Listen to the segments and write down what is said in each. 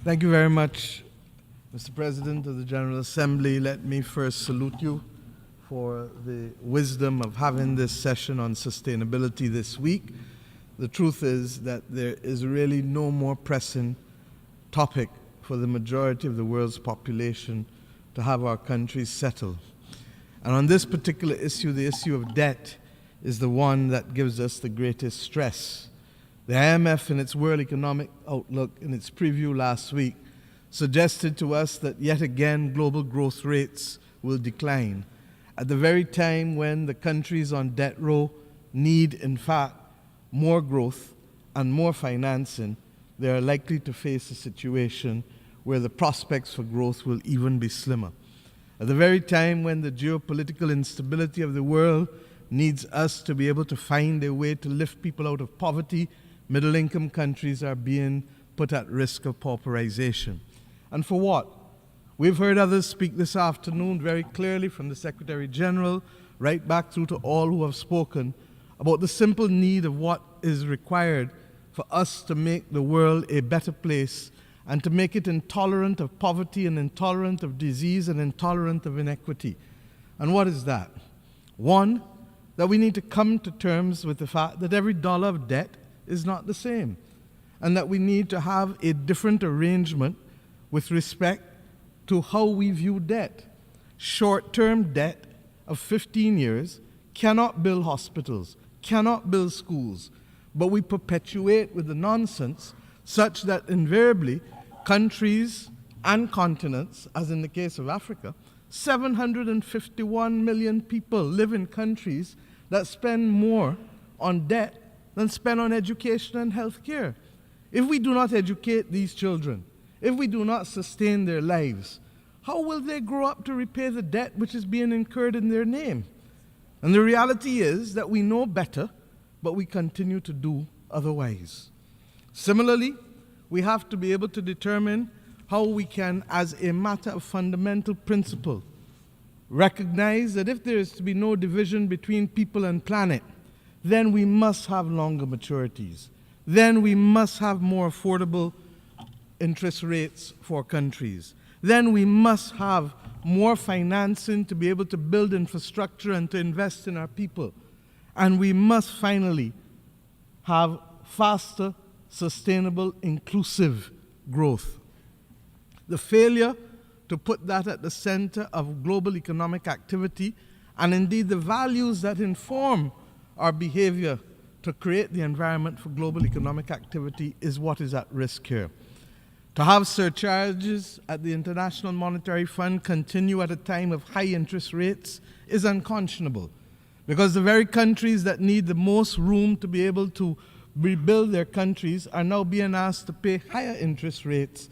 Thank you very much, Mr. President of the General Assembly. Let me first salute you for the wisdom of having this session on sustainability this week. The truth is that there is really no more pressing topic for the majority of the world's population to have our countries settle. And on this particular issue, the issue of debt is the one that gives us the greatest stress. The IMF, in its World Economic Outlook, in its preview last week, suggested to us that yet again global growth rates will decline at the very time when the countries on debt row need, in fact, more growth and more financing. They are likely to face a situation where the prospects for growth will even be slimmer. At the very time when the geopolitical instability of the world needs us to be able to find a way to lift people out of poverty, middle-income countries are being put at risk of pauperization. And for what? We've heard others speak this afternoon very clearly, from the Secretary General right back through to all who have spoken, about the simple need of what is required for us to make the world a better place and to make it intolerant of poverty and intolerant of disease and intolerant of inequity. And what is that? One, that we need to come to terms with the fact that every dollar of debt is not the same, and that we need to have a different arrangement with respect to how we view debt. Short-term debt of 15 years cannot build hospitals, cannot build schools, but we perpetuate with the nonsense such that invariably countries and continents, as in the case of Africa, 751 million people live in countries that spend more on debt than spend on education and health care. If we do not educate these children, if we do not sustain their lives, how will they grow up to repay the debt which is being incurred in their name? And the reality is that we know better, but we continue to do otherwise. Similarly, we have to be able to determine how we can, as a matter of fundamental principle, recognize that if there is to be no division between people and planet, then we must have longer maturities. Then we must have more affordable interest rates for countries. Then we must have more financing to be able to build infrastructure and to invest in our people. And we must finally have faster, sustainable, inclusive growth. The failure to put that at the center of global economic activity, and indeed the values that inform our behavior to create the environment for global economic activity, is what is at risk here. To have surcharges at the International Monetary Fund continue at a time of high interest rates is unconscionable, because the very countries that need the most room to be able to rebuild their countries are now being asked to pay higher interest rates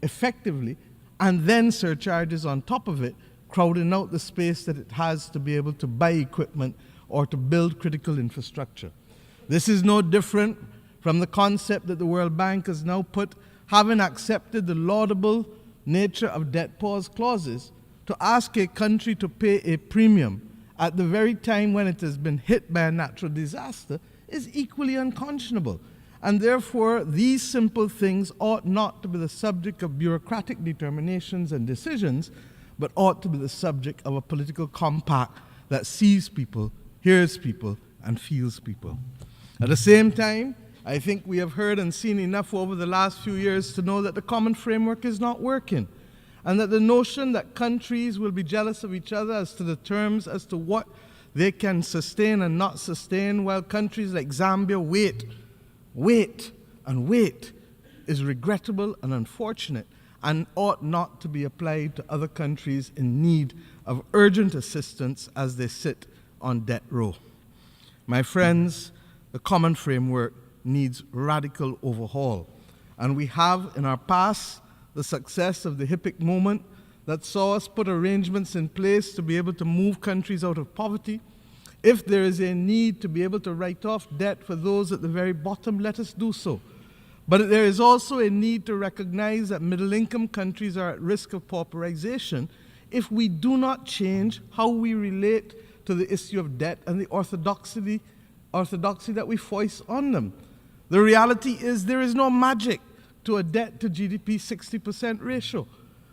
effectively, and then surcharges on top of it, crowding out the space that it has to be able to buy equipment or to build critical infrastructure. This is no different from the concept that the World Bank has now put, having accepted the laudable nature of debt pause clauses, to ask a country to pay a premium at the very time when it has been hit by a natural disaster is equally unconscionable. And therefore, these simple things ought not to be the subject of bureaucratic determinations and decisions, but ought to be the subject of a political compact that sees people, hears people, and feels people. At the same time, I think we have heard and seen enough over the last few years to know that the common framework is not working, and that the notion that countries will be jealous of each other as to the terms as to what they can sustain and not sustain, while countries like Zambia wait, is regrettable and unfortunate, and ought not to be applied to other countries in need of urgent assistance as they sit on debt row. My friends, the common framework needs radical overhaul. And we have in our past the success of the HIPC moment that saw us put arrangements in place to be able to move countries out of poverty. If there is a need to be able to write off debt for those at the very bottom, let us do so. But there is also a need to recognize that middle-income countries are at risk of pauperization if we do not change how we relate to the issue of debt and the orthodoxy that we foist on them. The reality is there is no magic to a debt to GDP 60% ratio.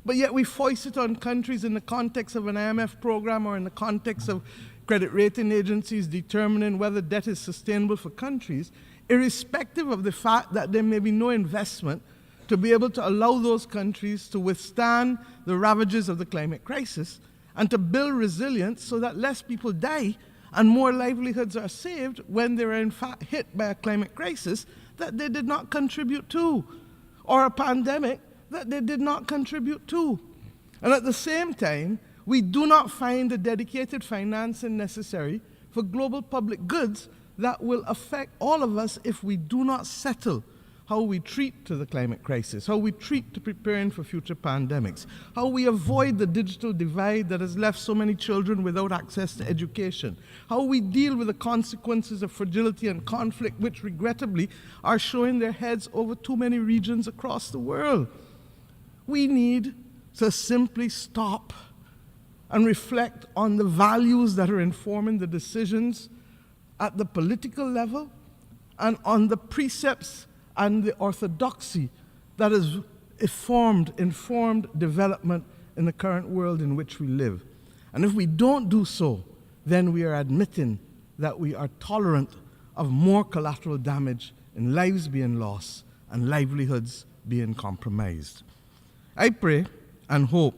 But yet we foist it on countries in the context of an IMF program or in the context of credit rating agencies determining whether debt is sustainable for countries, irrespective of the fact that there may be no investment to be able to allow those countries to withstand the ravages of the climate crisis and to build resilience so that less people die and more livelihoods are saved when they are in fact hit by a climate crisis that they did not contribute to, or a pandemic that they did not contribute to. And at the same time, we do not find the dedicated financing necessary for global public goods that will affect all of us if we do not settle how we treat to the climate crisis, how we treat to preparing for future pandemics, how we avoid the digital divide that has left so many children without access to education, how we deal with the consequences of fragility and conflict, which regrettably are showing their heads over too many regions across the world. We need to simply stop and reflect on the values that are informing the decisions at the political level and on the precepts and the orthodoxy that has informed development in the current world in which we live. And if we don't do so, then we are admitting that we are tolerant of more collateral damage and lives being lost and livelihoods being compromised. I pray and hope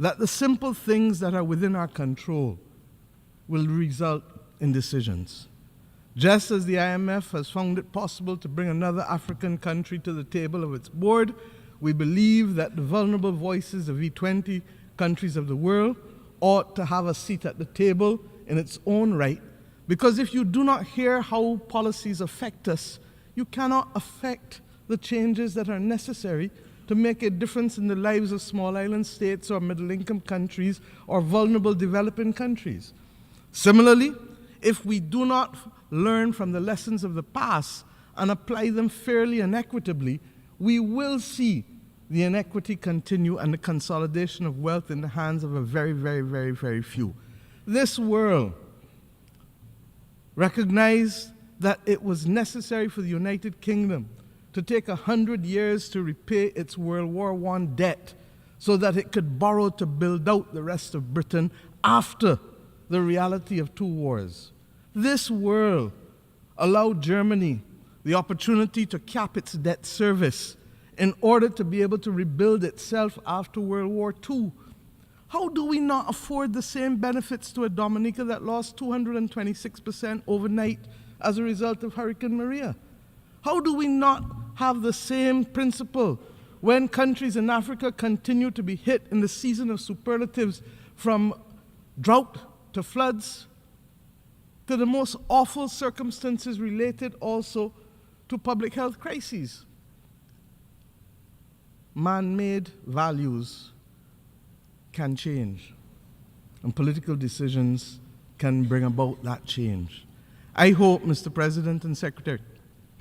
that the simple things that are within our control will result in decisions. Just as the IMF has found it possible to bring another African country to the table of its board, we believe that the vulnerable voices of E20 countries of the world ought to have a seat at the table in its own right, because if you do not hear how policies affect us, you cannot affect the changes that are necessary to make a difference in the lives of small island states or middle-income countries or vulnerable developing countries. Similarly, if we do not learn from the lessons of the past and apply them fairly and equitably, we will see the inequity continue and the consolidation of wealth in the hands of a very, very, very, very few. This world recognized that it was necessary for the United Kingdom to take 100 years to repay its World War I debt so that it could borrow to build out the rest of Britain after the reality of two wars. This world allowed Germany the opportunity to cap its debt service in order to be able to rebuild itself after World War II. How do we not afford the same benefits to a Dominica that lost 226% overnight as a result of Hurricane Maria? How do we not have the same principle when countries in Africa continue to be hit in the season of superlatives, from drought to floods to the most awful circumstances related also to public health crises? Man-made values can change, and political decisions can bring about that change. I hope, Mr. President and Secretary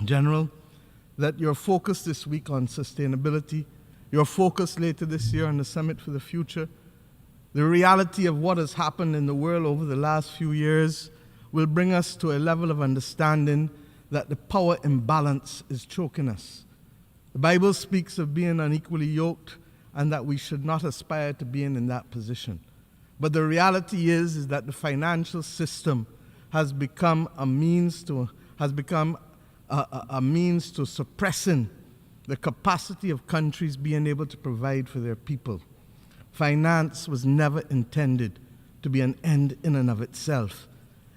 General, that your focus this week on sustainability, your focus later this year on the Summit for the Future, the reality of what has happened in the world over the last few years will bring us to a level of understanding that the power imbalance is choking us. The Bible speaks of being unequally yoked and that we should not aspire to being in that position. But the reality is that the financial system has become a means to suppressing the capacity of countries being able to provide for their people. Finance was never intended to be an end in and of itself.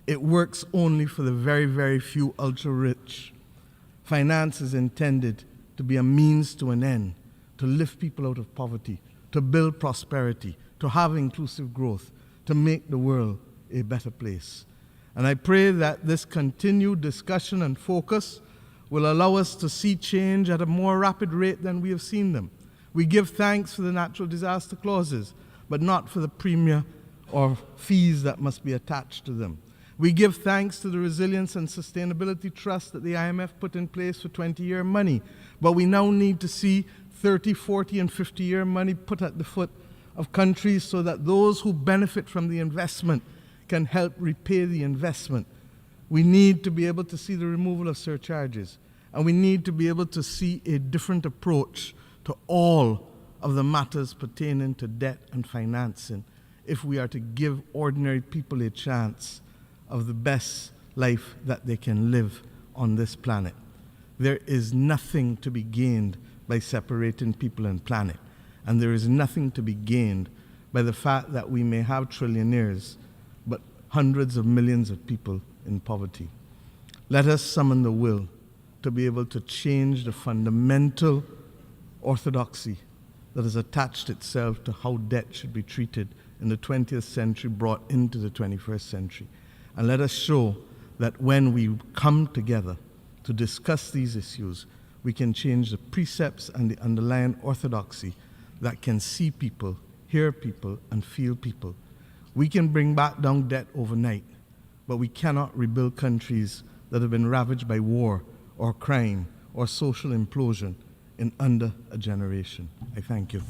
It works only for the very, very few ultra-rich. Finance is intended to be a means to an end, to lift people out of poverty, to build prosperity, to have inclusive growth, to make the world a better place. And I pray that this continued discussion and focus will allow us to see change at a more rapid rate than we have seen them. We give thanks for the natural disaster clauses, but not for the premium or fees that must be attached to them. We give thanks to the Resilience and Sustainability Trust that the IMF put in place for 20-year money, but we now need to see 30, 40, and 50-year money put at the foot of countries so that those who benefit from the investment can help repay the investment. We need to be able to see the removal of surcharges. And we need to be able to see a different approach to all of the matters pertaining to debt and financing if we are to give ordinary people a chance of the best life that they can live on this planet. There is nothing to be gained by separating people and planet. And there is nothing to be gained by the fact that we may have trillionaires, but hundreds of millions of people in poverty. Let us summon the will to be able to change the fundamental orthodoxy that has attached itself to how debt should be treated in the 20th century brought into the 21st century. And let us show that when we come together to discuss these issues, we can change the precepts and the underlying orthodoxy that can see people, hear people, and feel people. We can bring back down debt overnight, but we cannot rebuild countries that have been ravaged by war or crime or social implosion in under a generation. I thank you.